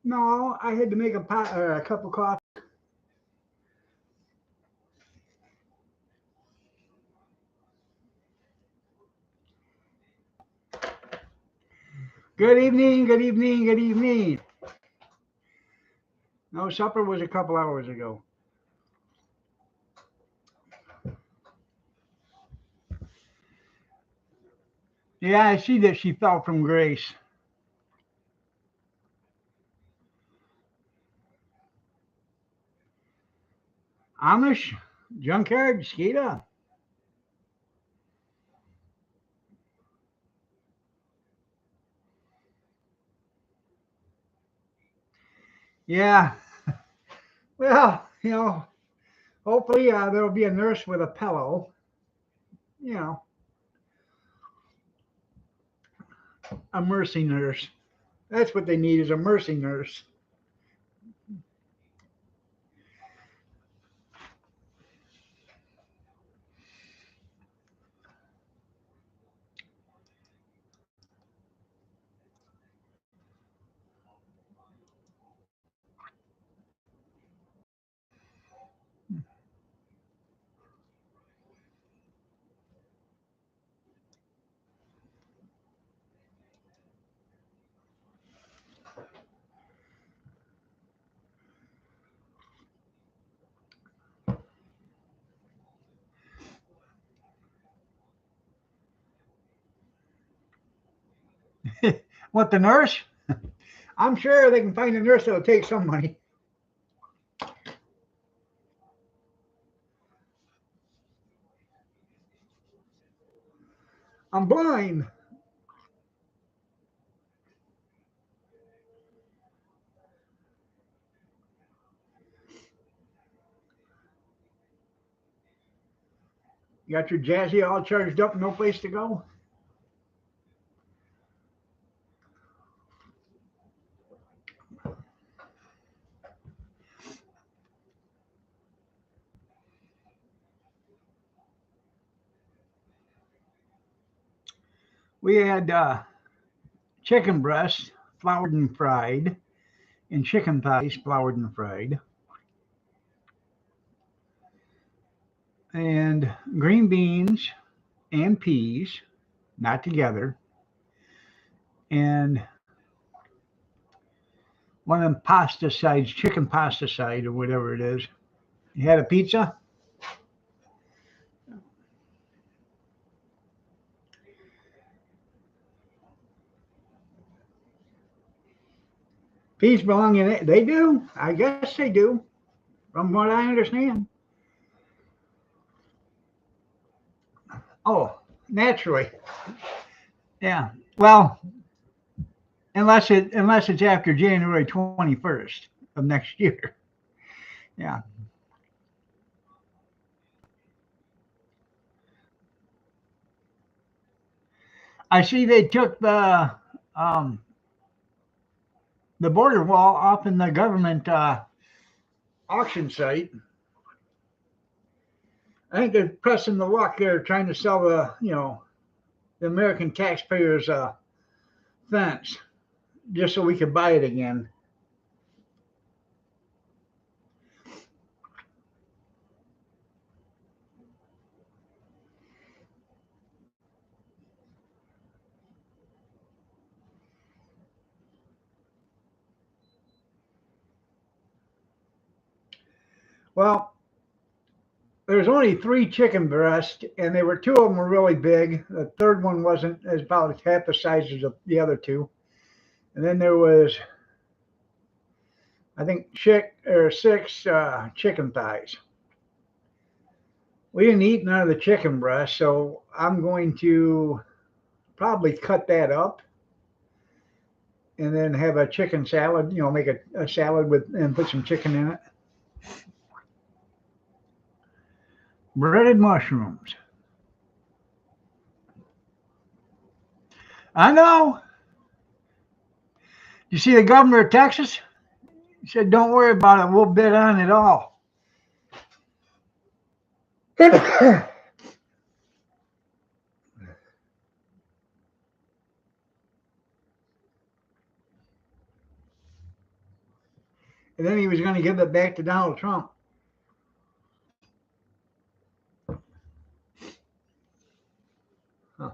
No, I had to make a pot or a cup of coffee. Good evening, good evening, good evening. No, supper was a couple hours ago. Yeah, I see that she fell from grace. Amish, junkyard, Skeeta. Yeah, well, hopefully there'll be a nurse with a pillow. You know, a mercy nurse. That's what they need is a mercy nurse. What, the nurse? I'm sure they can find a nurse that'll take some money. I'm blind. You got your jazzy all charged up, no place to go? We had chicken breast, floured and fried, and chicken thighs, floured and fried, and green beans and peas, not together, and one of them pasta sides, chicken pasta side or whatever it is. You had a pizza? Peas belong in it. They do. I guess they do, from what I understand. Oh, naturally. Yeah. Well, unless it's after January 21st of next year. Yeah. I see they took um, the border wall off in the government auction site. I think they're pressing the luck there, trying to sell the American taxpayers fence just so we could buy it again. Well, there's only three chicken breasts, and they were two of them were really big. The third one wasn't as about half the size as the other two. And then there was, I think, six chicken thighs. We didn't eat none of the chicken breast, so I'm going to probably cut that up and then have a chicken salad. Make a salad with and put some chicken in it. Breaded mushrooms. I know. You see the governor of Texas? He said, "Don't worry about it. We'll bid on it all." and then he was going to give it back to Donald Trump. Huh.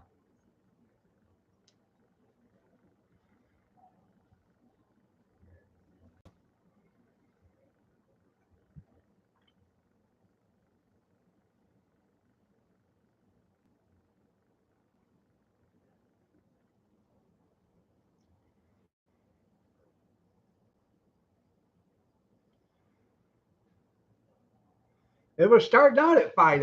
It was starting out at $5.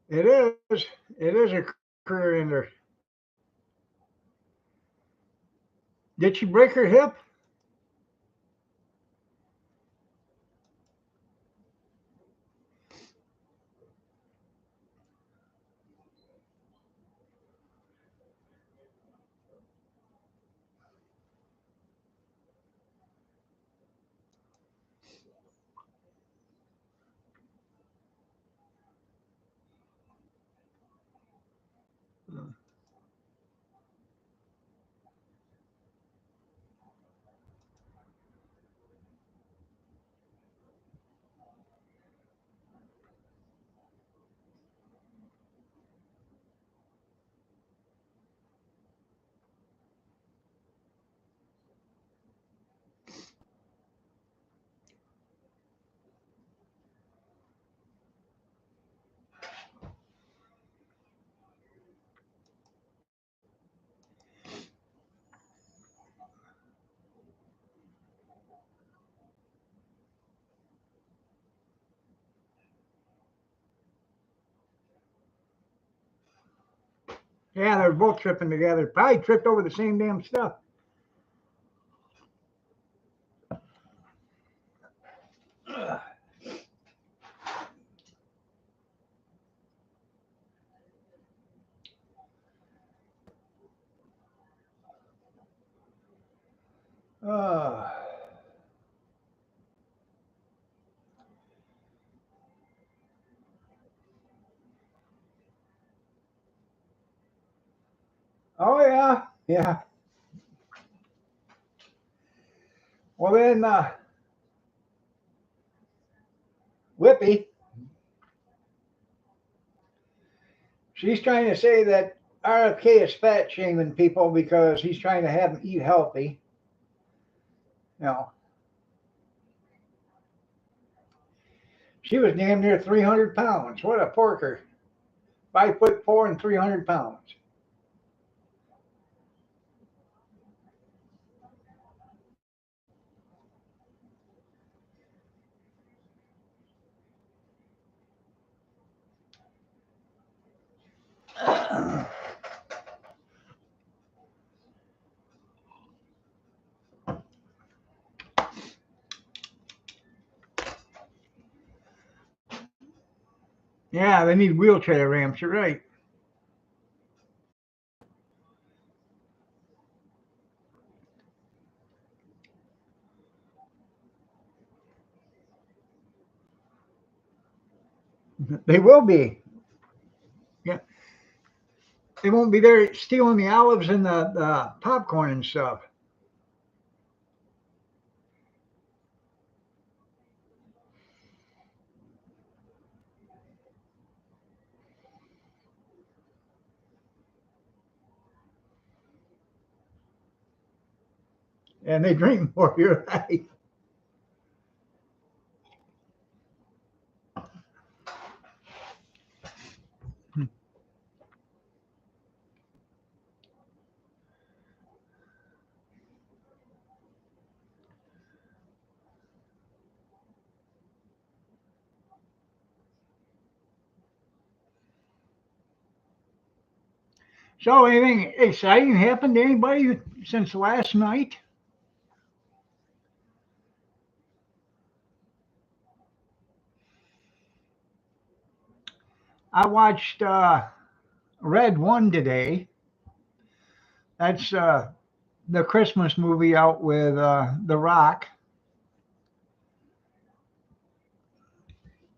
It is. It is a career ender. Did she break her hip? Yeah, they were both tripping together. Probably tripped over the same damn stuff. Uh, oh yeah, yeah. Well then, Whippy, she's trying to say that RFK is fat shaming people because he's trying to have them eat healthy. You know, she was damn near 300 pounds. What a porker! 5'4" and 300 pounds. Yeah, they need wheelchair ramps. You're right. They will be. Yeah, they won't be there stealing the olives and the popcorn and stuff. And they drink more. You're right. So, anything exciting happened to anybody since last night? I watched Red One today. That's the Christmas movie out with The Rock.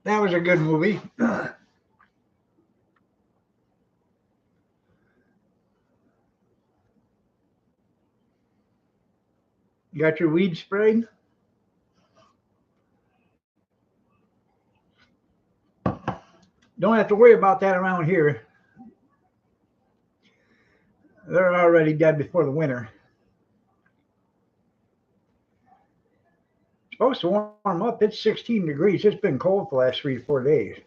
That was a good movie. You got your weed sprayed? Don't have to worry about that around here. They're already dead before the winter. It's supposed to warm up. It's 16 degrees. It's been cold for the last 3 to 4 days.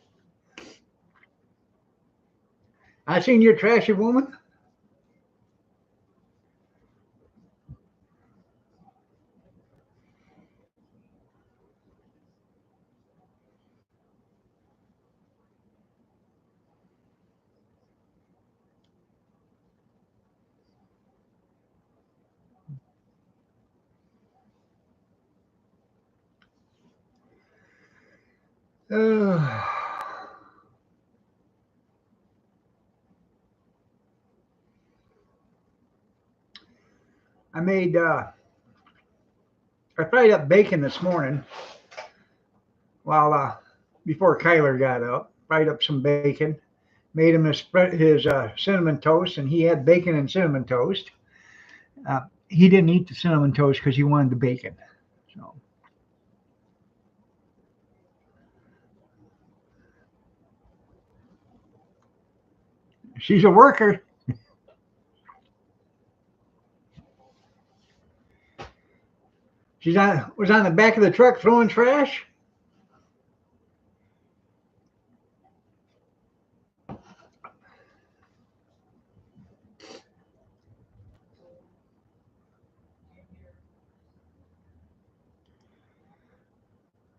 I seen your trashy woman. Uh, I made. I fried up bacon this morning while before Kyler got up. Fried up some bacon. Made him his cinnamon toast, and he had bacon and cinnamon toast. He didn't eat the cinnamon toast because he wanted the bacon. So she's a worker. Was on the back of the truck throwing trash.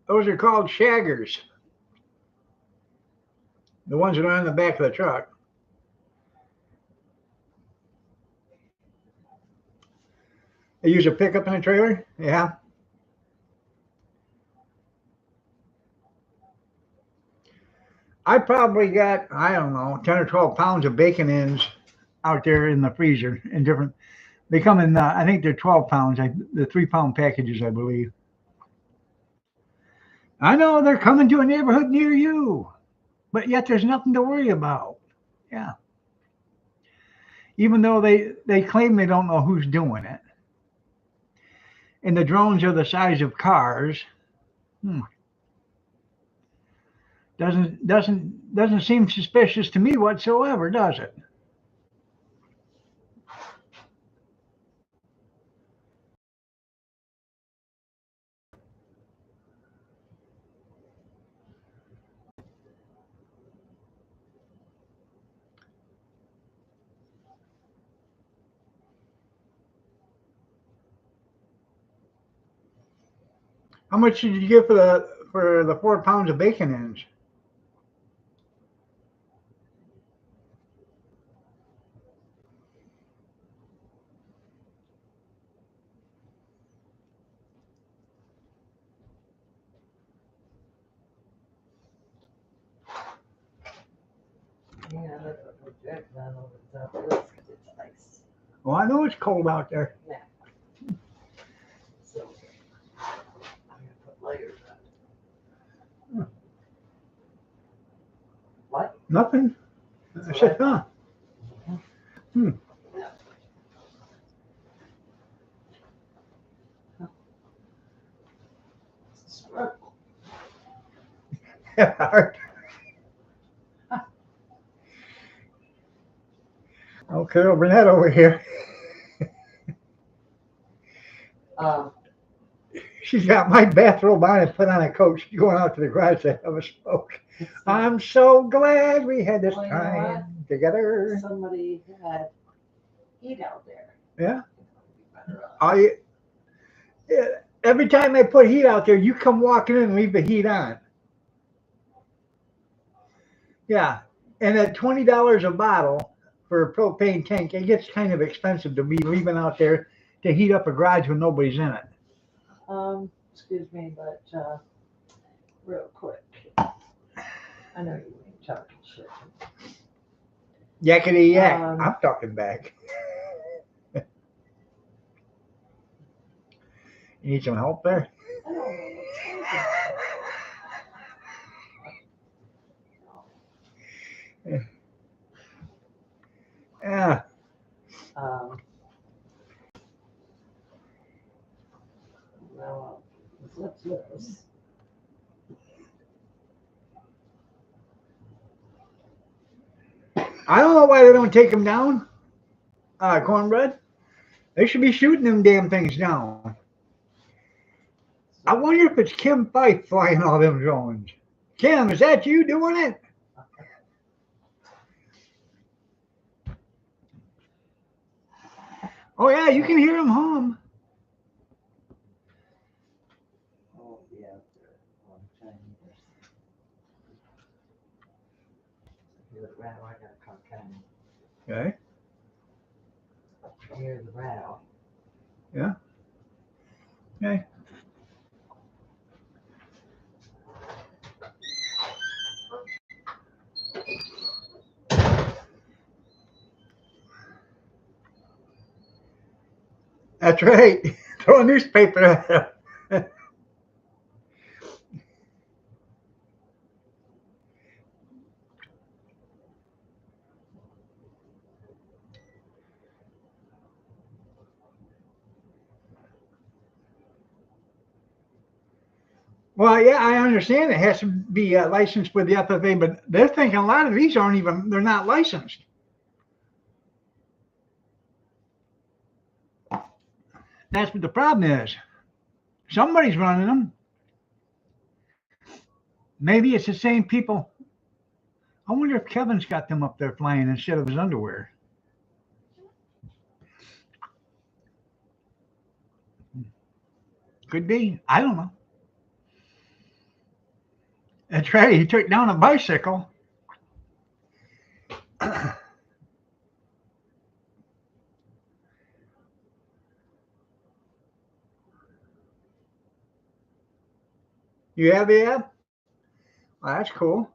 Those are called shaggers. The ones that are on the back of the truck. They use a pickup and a trailer. Yeah. I probably got, I don't know, 10 or 12 pounds of bacon ends out there in the freezer in different. They come in, I think they're 12 pounds, the 3 pound packages, I believe. I know they're coming to a neighborhood near you, but yet there's nothing to worry about. Yeah. Even though they claim they don't know who's doing it. And the drones are the size of cars. Hmm. Doesn't seem suspicious to me whatsoever, does it? How much did you get for the 4 pounds of bacon ends? Yeah, that's what project on over the top of this, 'cause it's ice. Well, I know it's cold out there. Yeah. So, I'm gonna put layers on. What? Nothing. I said, huh? Hmm. Struggle. Okay, I'll bring that over here. Um, She's got my bathrobe on and put on a coat. She's going out to the garage to have a smoke. I'm so glad we had this Well, you know time together. somebody had heat out there. Yeah. Better off. I yeah, every time I put heat out there, you come walking in and leave the heat on. Yeah. And at $20 a bottle for a propane tank, it gets kind of expensive to be leaving out there to heat up a garage when nobody's in it. Excuse me, but real quick, I know you ain't talking shit. Yakety yak. I'm talking back. You need some help there? I don't know what's happening. Yeah. Well, what's this? I don't know why they don't take them down. Cornbread. They should be shooting them damn things down. I wonder if it's Kim Fife flying all them drones. Kim, is that you doing it? Oh yeah, you can hear them hum. Oh, yeah, on Chinese. Hear the rattle, I gotta call County. Okay. Hear the rattle. Yeah. Okay. That's right. Throw a newspaper at them. Well, yeah, I understand it has to be licensed with the FFA, but they're thinking a lot of these aren't even, they're not licensed. That's what the problem is. Somebody's running them. Maybe it's the same people. I wonder if Kevin's got them up there flying instead of his underwear. Could be. I don't know. That's right. He took down a bicycle. You have the app? Well, that's cool.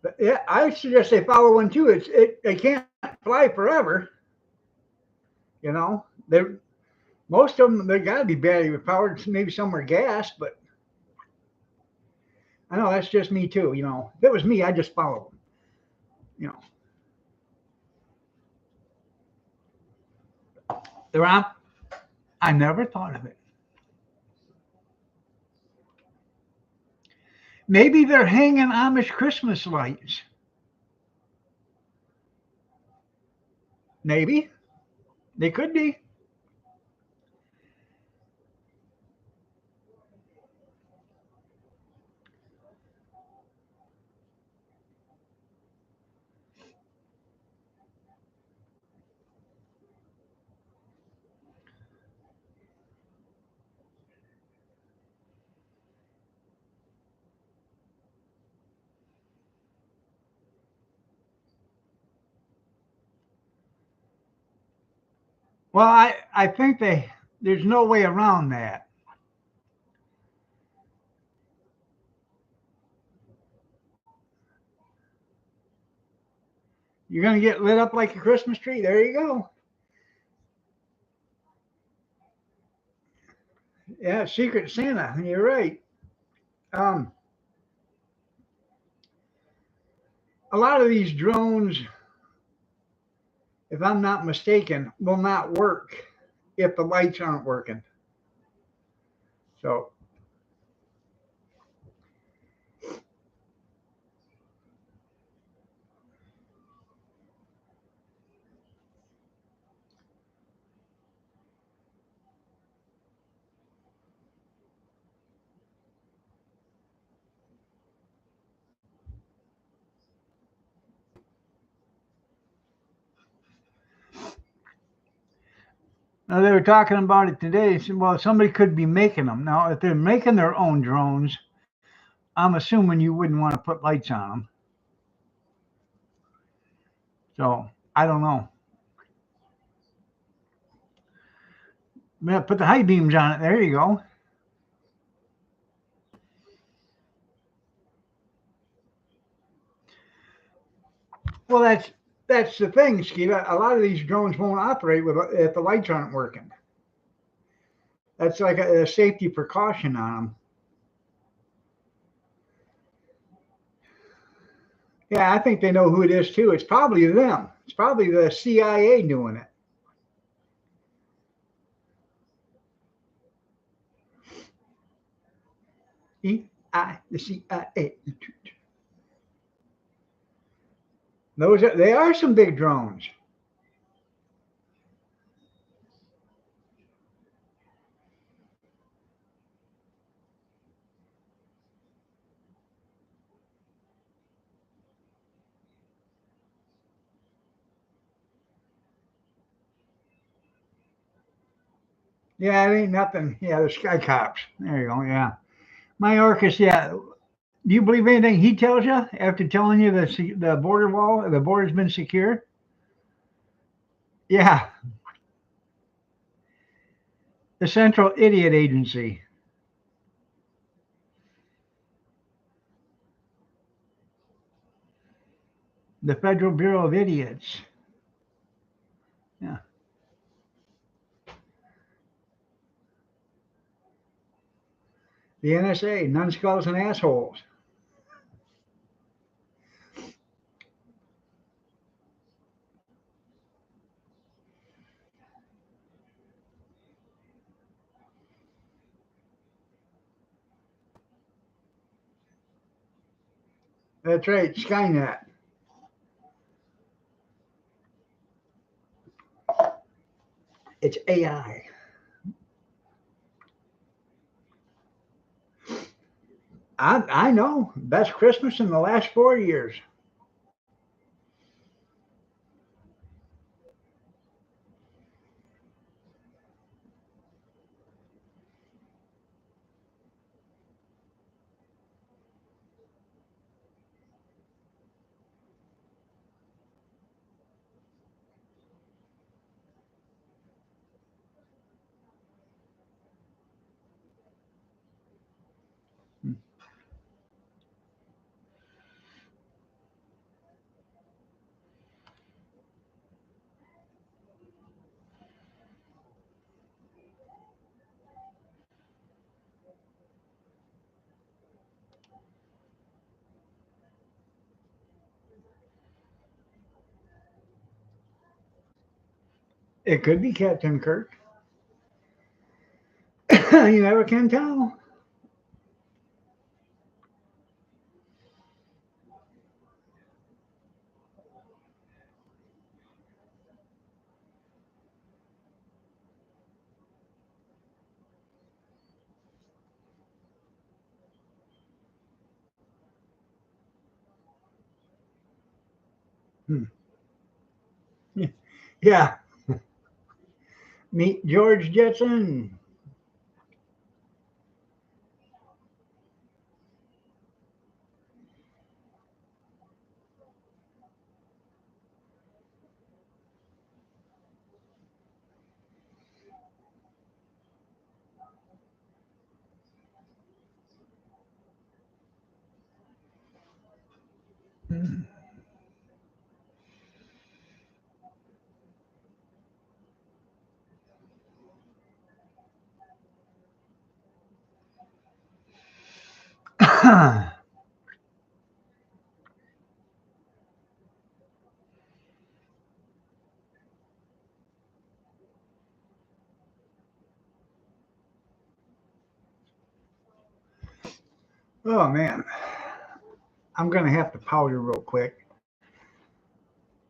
But yeah, I suggest they follow one too. They can't fly forever. You know, they most of them they got to be battery powered. Maybe some are gas, but I know that's just me too. You know, if it was me, I'd just follow them. You know, they're on. I never thought of it. Maybe they're hanging Amish Christmas lights. Maybe they could be. Well, I think there's no way around that. You're gonna get lit up like a Christmas tree. There you go. Yeah, Secret Santa. You're right. Um, a lot of these drones, if I'm not mistaken, will not work if the lights aren't working. So, now they were talking about it today. Said, well, somebody could be making them. Now, if they're making their own drones, I'm assuming you wouldn't want to put lights on them. So, I don't know. Yeah, put the high beams on it. There you go. Well, that's the thing, Steve. A lot of these drones won't operate if the lights aren't working. That's like a safety precaution on them. Yeah, I think they know who it is too. It's probably them. It's probably the CIA doing it. The CIA. They are some big drones. Yeah, it ain't nothing. Yeah, the Sky Cops. There you go. Yeah, Mayorkas. Yeah. Do you believe anything he tells you after telling you the the border's been secure? Yeah, the Central Idiot Agency, the Federal Bureau of Idiots. Yeah, the NSA, numbskulls and assholes. That's right, Skynet. It's AI. I know. Best Christmas in the last 4 years. It could be Captain Kirk. You never can tell. Hmm. Yeah. Meet George Jetson. Oh man, I'm gonna have to powder real quick,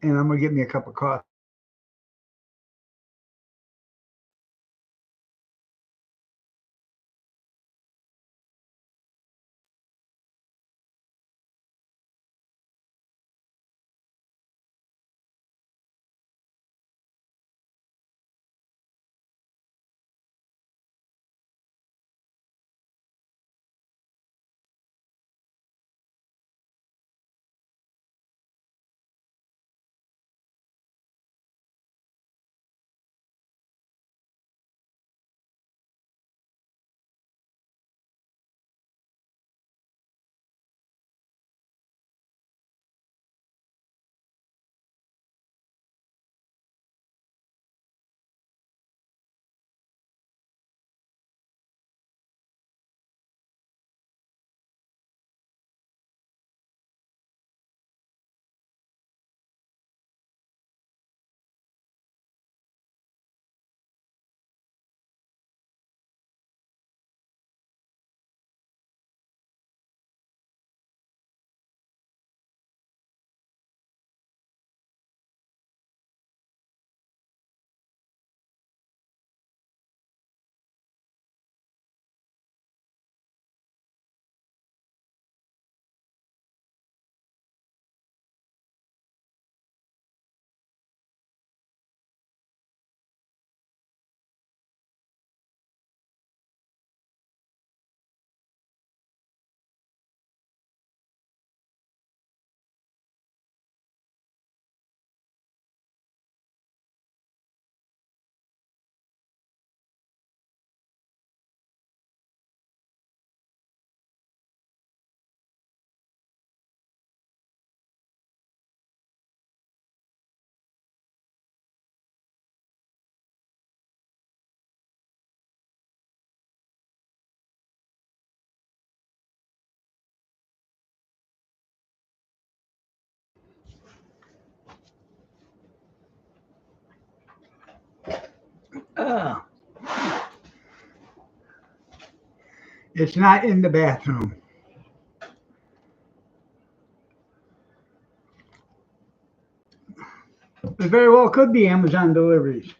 and I'm gonna get me a cup of coffee. It's not in the bathroom. It very well could be Amazon deliveries.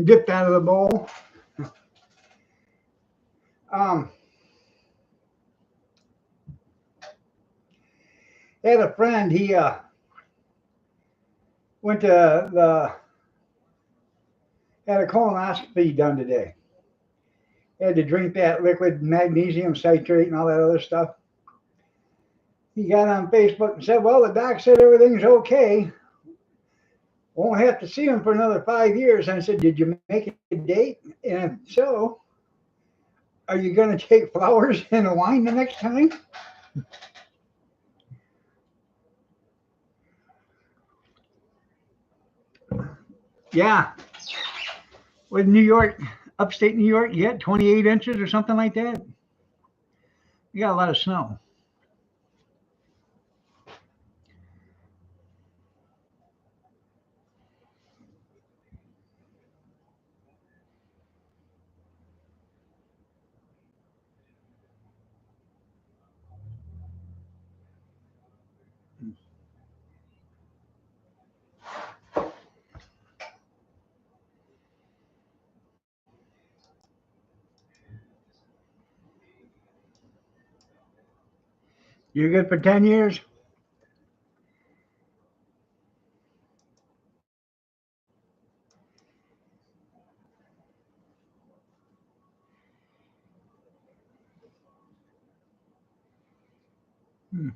Dipped out of the bowl. Um, I had a friend. He went to the had a colonoscopy done today. Had to drink that liquid magnesium citrate and all that other stuff. He got on Facebook and said, "Well, the doc said everything's okay. Won't have to see him for another 5 years." And I said, "Did you make a date? And if so, are you going to take flowers and a wine the next time?" Yeah. With New York, upstate New York, you get 28 inches or something like that. You got a lot of snow. You're good for 10 years? Hmm.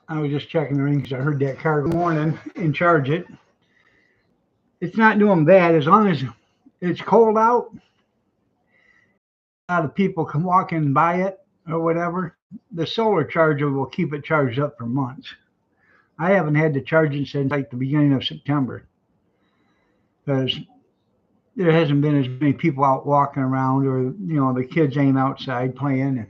I was just checking the ring because I heard that car this morning and charge it. It's not doing bad as long as it's cold out. A lot of people can walk in by it or whatever. The solar charger will keep it charged up for months. I haven't had to charge it since like the beginning of September because there hasn't been as many people out walking around, or the kids ain't outside playing.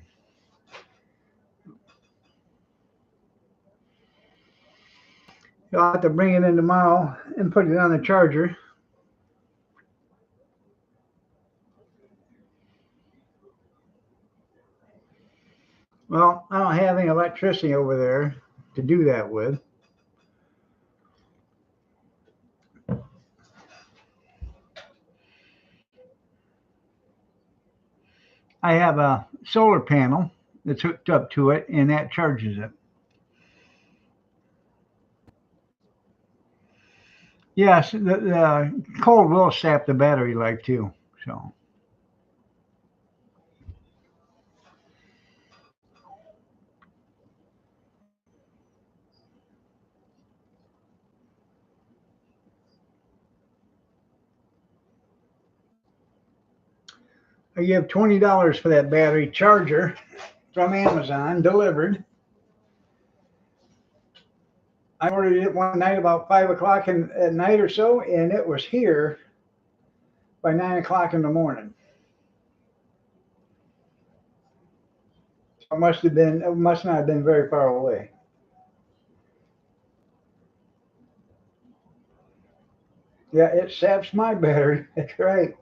I'll have to bring it in tomorrow and put it on the charger. Well, I don't have any electricity over there to do that with. I have a solar panel that's hooked up to it, and that charges it. Yes, the cold will sap the battery life too. So I give $20 for that battery charger from Amazon delivered. I ordered it one night about 5 o'clock at night or so, and it was here by 9 o'clock in the morning. So it must not have been very far away. Yeah, it saps my battery. That's right.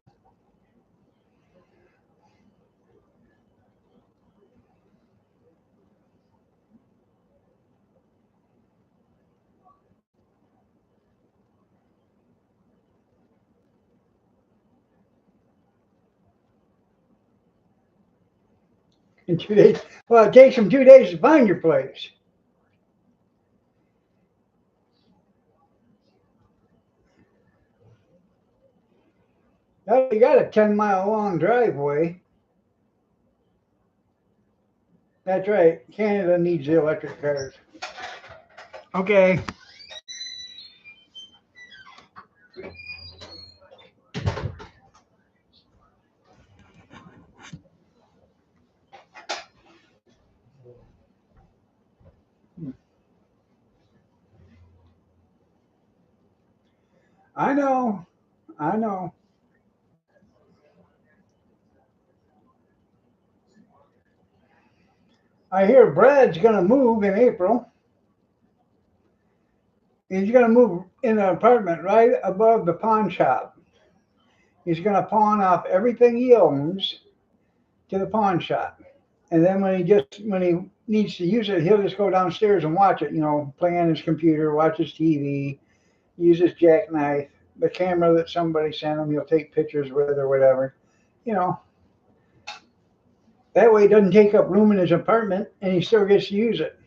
In 2 days. Well, it takes them 2 days to find your place. You got a 10-mile long driveway. That's right. Canada needs the electric cars. Okay. I know. I know. I hear Brad's going to move in April. He's going to move in an apartment right above the pawn shop. He's going to pawn off everything he owns to the pawn shop. And then when he needs to use it, he'll just go downstairs and watch it, play on his computer, watch his TV, use his jackknife, the camera that somebody sent him, he'll take pictures with or whatever. That way it doesn't take up room in his apartment and he still gets to use it.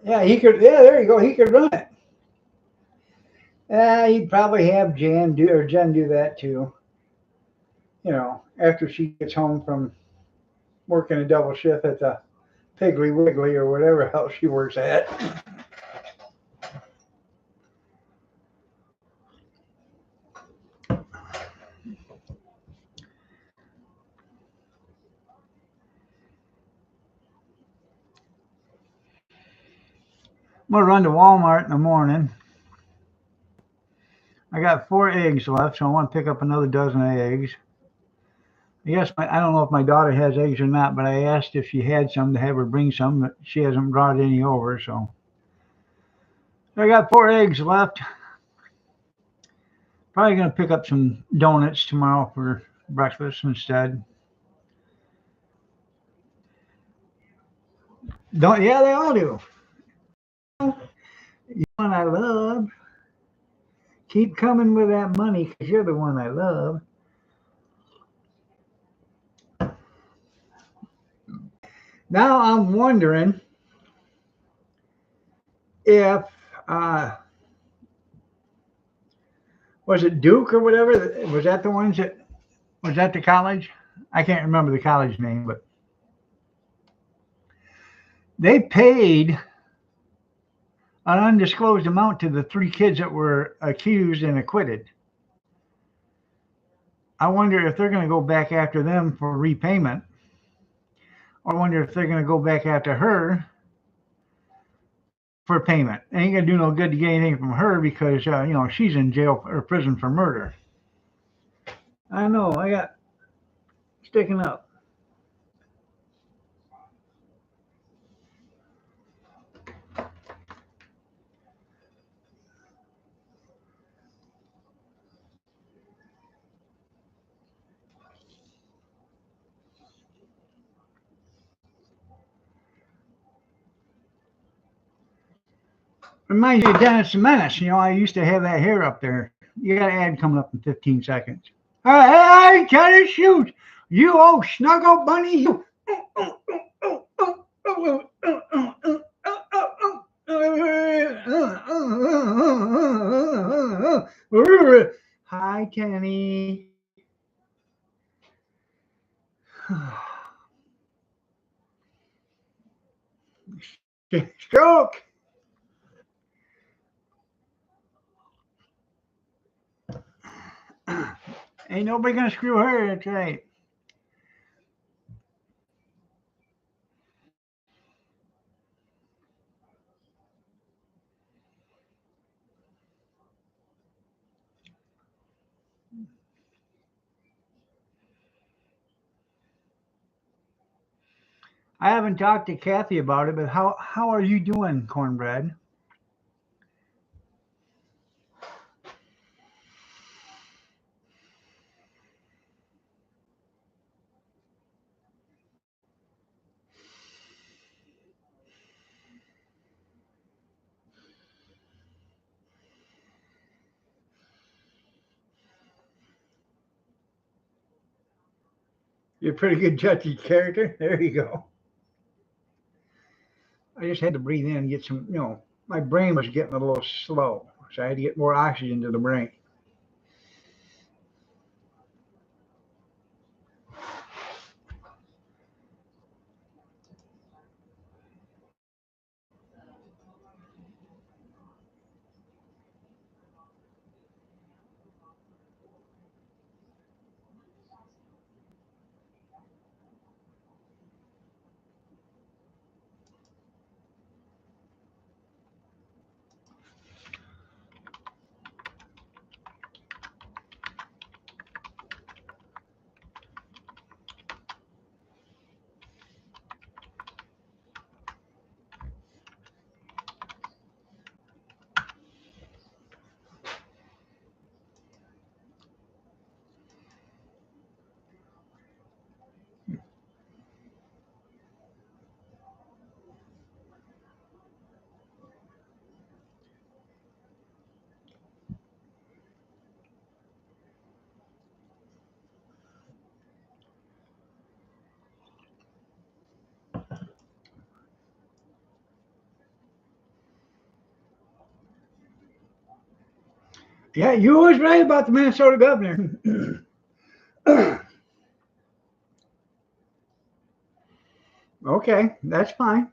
Yeah, he could. Yeah, there you go. He could run it. He'd probably have Jen do that too. After she gets home from working a double shift at the Piggly Wiggly or whatever else she works at. I'm gonna run to Walmart in the morning. I got 4 eggs left, so I want to pick up another dozen of eggs. I don't know if my daughter has eggs or not, but I asked if she had some to have her bring some, but she hasn't brought any over, so. I got 4 eggs left. Probably going to pick up some donuts tomorrow for breakfast instead. Yeah, they all do. You're the one I love. Keep coming with that money because you're the one I love. Now I'm wondering if, was it Duke or whatever? Was that the ones was that the college? I can't remember the college name, but they paid an undisclosed amount to the 3 kids that were accused and acquitted. I wonder if they're going to go back after them for repayment. Or I wonder if they're going to go back after her for payment. It ain't going to do no good to get anything from her because, she's in jail or prison for murder. I know, I got sticking up. Reminds you of Dennis the Menace. I used to have that hair up there. You got an ad coming up in 15 seconds. Hey, tennis shoes. You old snuggle bunny. You. Hi, Kenny. Stroke. Ain't nobody gonna screw her, that's right. I haven't talked to Kathy about it, but how are you doing, Cornbread? You're a pretty good judgy character. There you go. I just had to breathe in and get some, my brain was getting a little slow. So I had to get more oxygen to the brain. Yeah, you always right about the Minnesota governor. Okay, that's fine.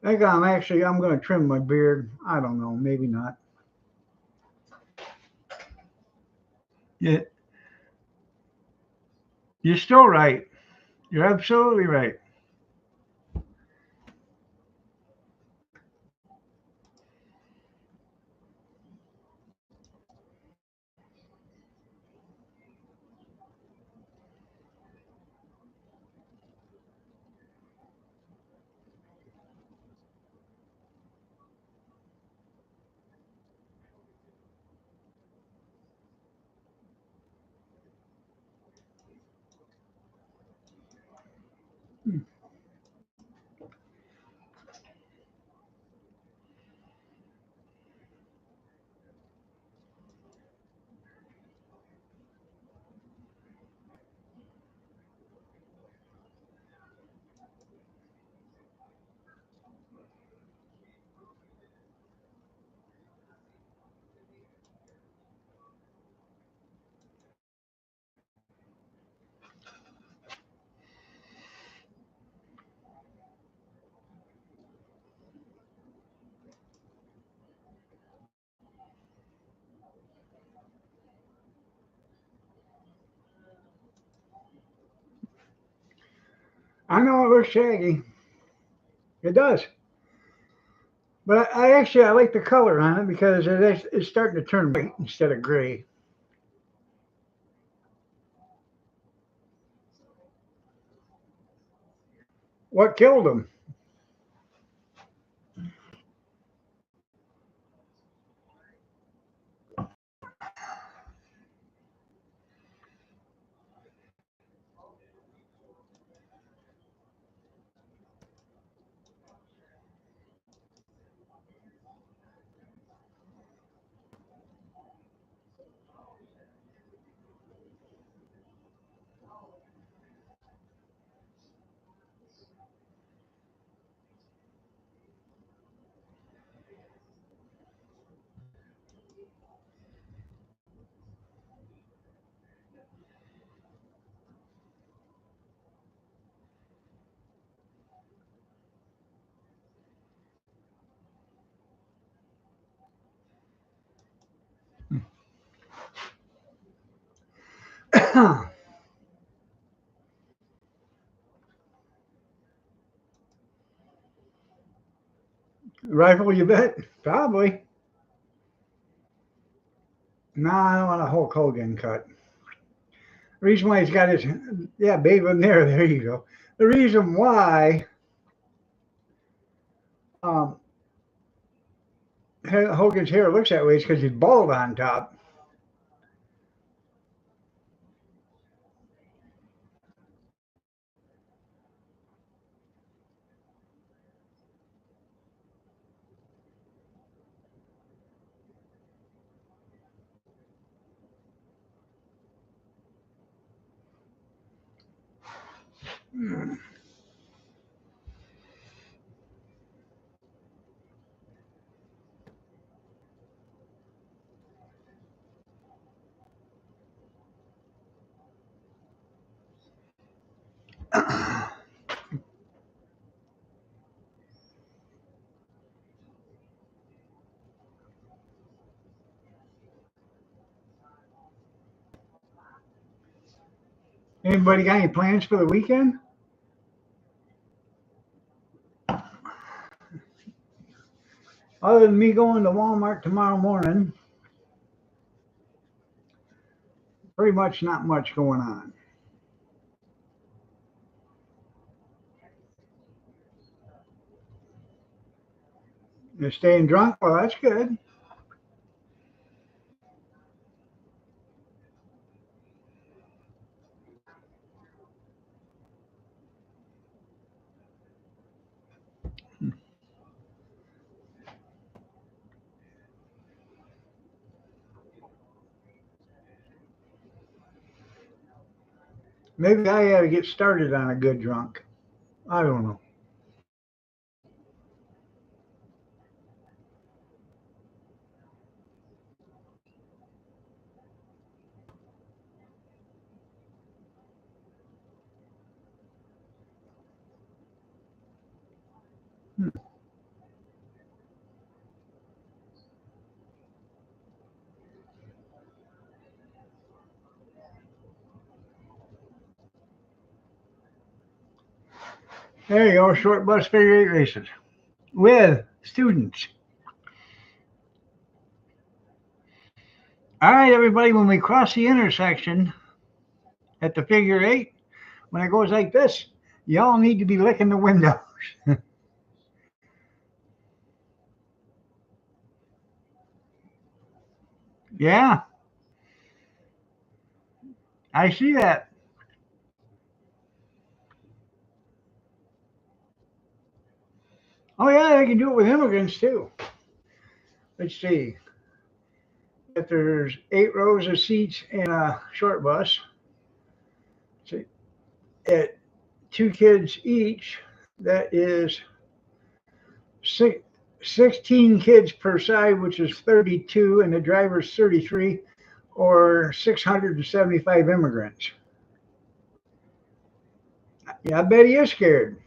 I think I'm going to trim my beard. I don't know, maybe not. Yeah, you're still right. You're absolutely right. I know it looks shaggy. It does. But I like the color on it because it's starting to turn white instead of gray. What killed him? Rifle, you bet? Probably. No, I don't want a Hulk Hogan cut. The reason why he's got his, yeah, babe him there. There you go. The reason why um, Hogan's hair looks that way is because he's bald on top. Anybody got any plans for the weekend? Other than me going to Walmart tomorrow morning, pretty much not much going on. You're staying drunk? Well, that's good. Maybe I got to get started on a good drunk. I don't know. There you go, short bus figure eight races with students. All right, everybody, when we cross the intersection at the figure eight, when it goes like this, y'all need to be licking the windows. Yeah, I see that. Oh, yeah, they can do it with immigrants too. Let's see. If there's 8 rows of seats in a short bus, see, at 2 kids each, that is 16 kids per side, which is 32, and the driver's 33, or 675 immigrants. Yeah, I bet he is scared.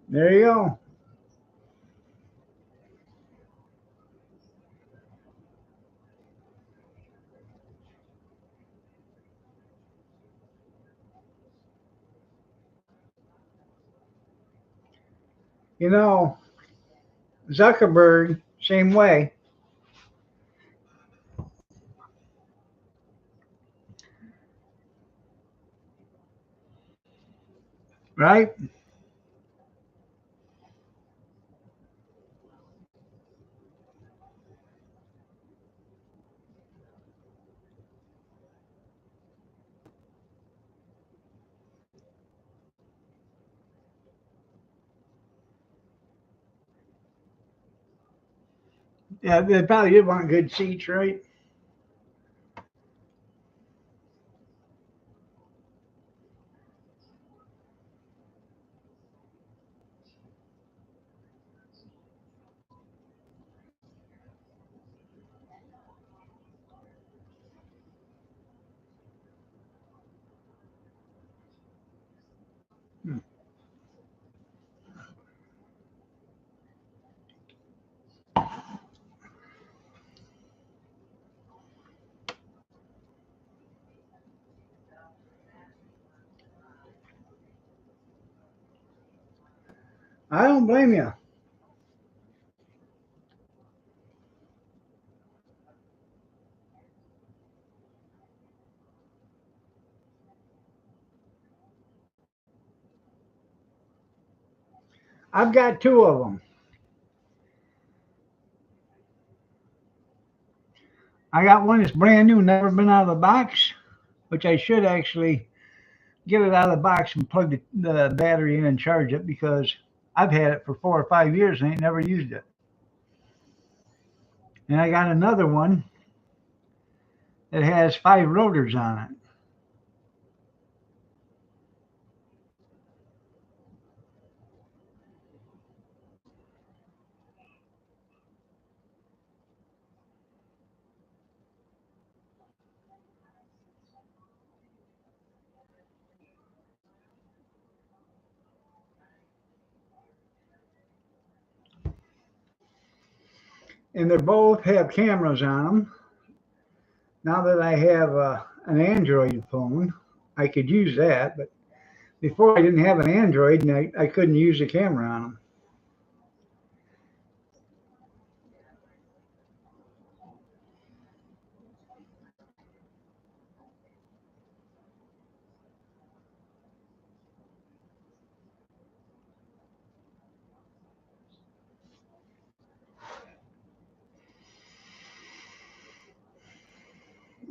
There you go. You know, Zuckerberg, same way, right? Yeah, they probably did want good seats, right? Hmm. I don't blame you. I've got two of them. I got one that's brand new, never been out of the box, which I should actually get it out of the box and plug the battery in and charge it because I've had it for 4 or 5 years and ain't never used it. And I got another one that has 5 rotors on it. And they both have cameras on them. Now that I have an Android phone, I could use that, but before I didn't have an Android and I couldn't use the camera on them.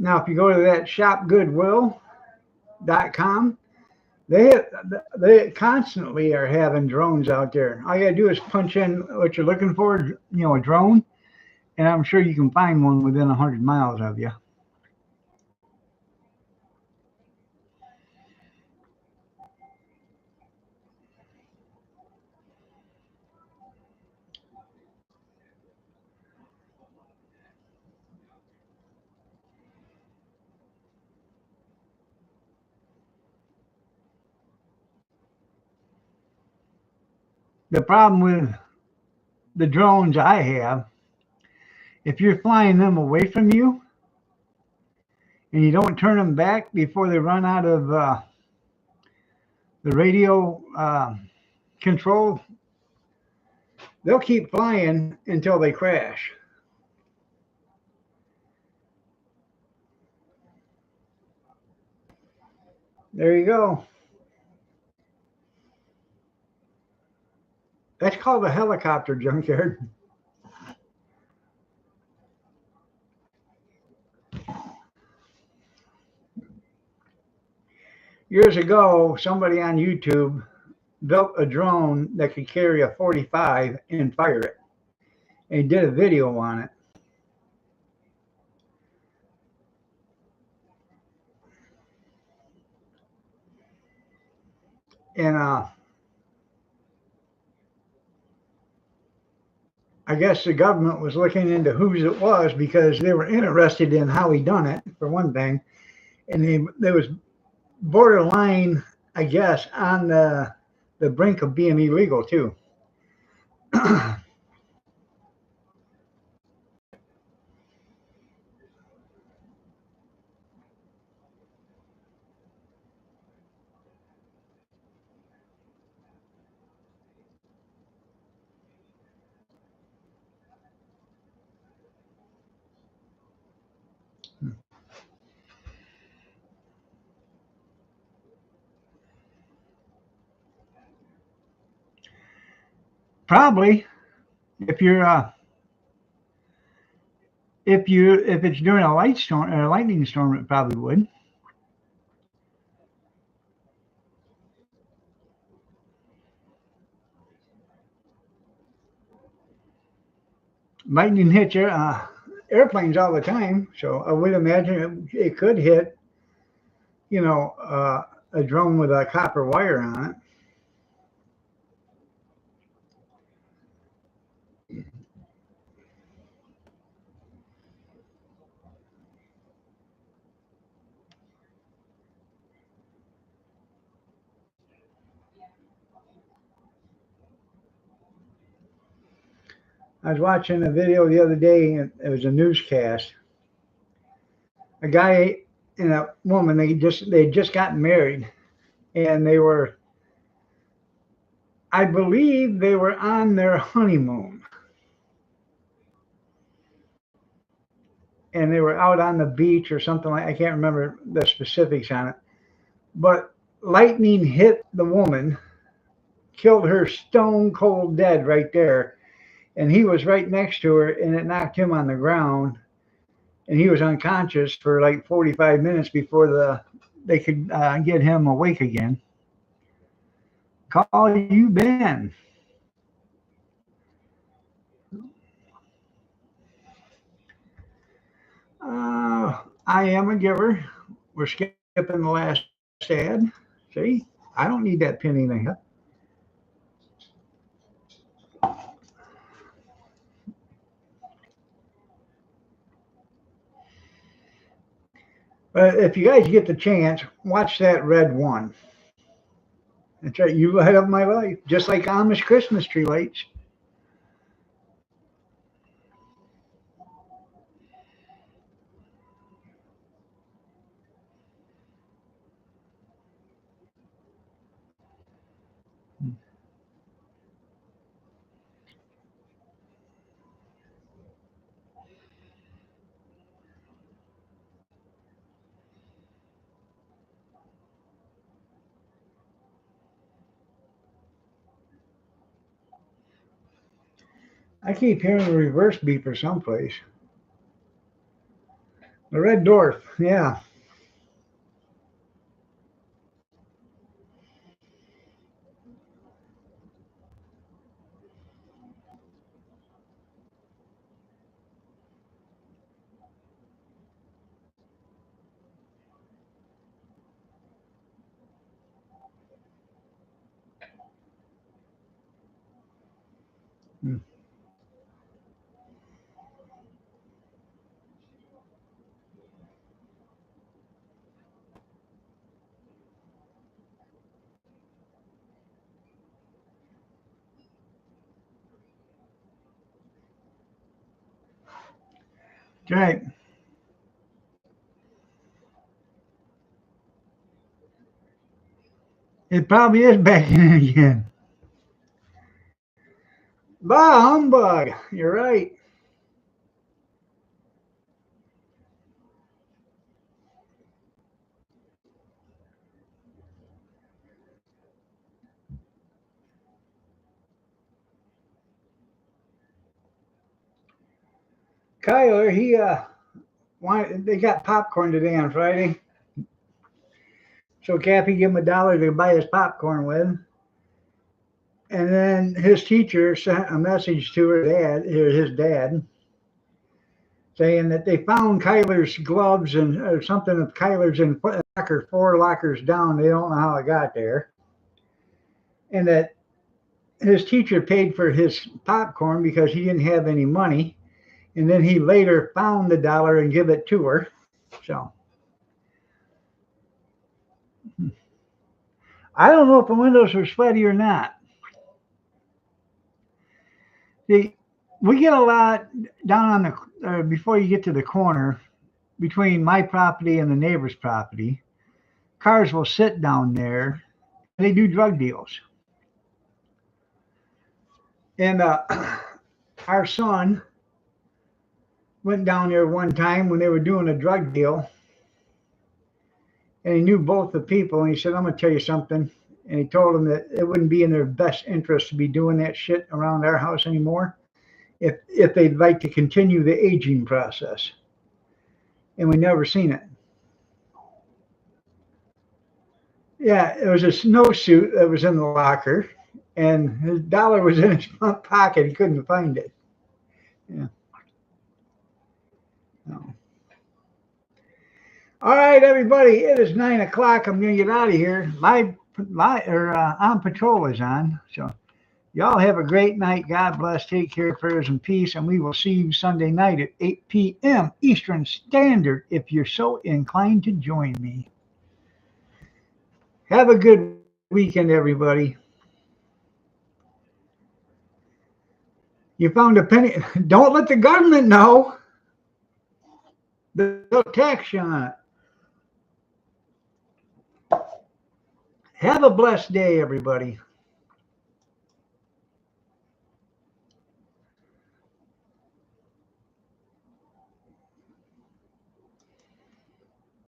Now, if you go to that shopgoodwill.com, they constantly are having drones out there. All you gotta do is punch in what you're looking for, a drone, and I'm sure you can find one within 100 miles of you. The problem with the drones I have, if you're flying them away from you and you don't turn them back before they run out of the radio control, they'll keep flying until they crash. There you go. That's called a helicopter junkyard. Years ago, somebody on YouTube built a drone that could carry a 45 and fire it. And he did a video on it. And I guess the government was looking into whose it was because they were interested in how he done it, for one thing. And there was borderline, I guess, on the brink of being illegal too. Probably, if you're if it's during a light storm or a lightning storm, it probably would. Lightning hits airplanes all the time, so I would imagine it could hit, a drone with a copper wire on it. I was watching a video the other day, and it was a newscast. A guy and a woman, they just gotten married, and they were I believe they were on their honeymoon. And they were out on the beach or something like, I can't remember the specifics on it. But lightning hit the woman, killed her stone cold dead right there. And he was right next to her, and it knocked him on the ground. And he was unconscious for like 45 minutes before they could get him awake again. Call you Ben. I am a giver. We're skipping the last ad. See, I don't need that penny in the But if you guys get the chance, watch that red one. That's right. You light up my life, just like Amish Christmas tree lights. I keep hearing a reverse beeper someplace. The red dwarf, yeah. Hmm. Right. It probably is back in again. Bah humbug. You're right. Kyler, they got popcorn today on Friday. So Cappy gave him $1 to buy his popcorn with. And then his teacher sent a message to his dad, saying that they found Kyler's gloves and or something of Kyler's in locker, 4 lockers down. They don't know how it got there. And that his teacher paid for his popcorn because he didn't have any money. And then he later found the $1 and give it to her. So I don't know if the windows were sweaty or not. See, we get a lot down on the before you get to the corner between my property and the neighbor's property. Cars will sit down there. They do drug deals. And our son went down there one time when they were doing a drug deal, and he knew both the people. And he said, "I'm gonna tell you something." And he told them that it wouldn't be in their best interest to be doing that shit around our house anymore if they'd like to continue the aging process. And we never seen it. Yeah, it was a snowsuit that was in the locker, and his $1 was in his front pocket. He couldn't find it. Yeah. No. All right, everybody. It is 9 o'clock. I'm gonna get out of here. On patrol is on. So y'all have a great night. God bless. Take care. Prayers and peace. And we will see you Sunday night at 8 p.m. Eastern Standard if you're so inclined to join me. Have a good weekend, everybody. You found a penny. Don't let the government know. They'll tax you on it. Have a blessed day, everybody.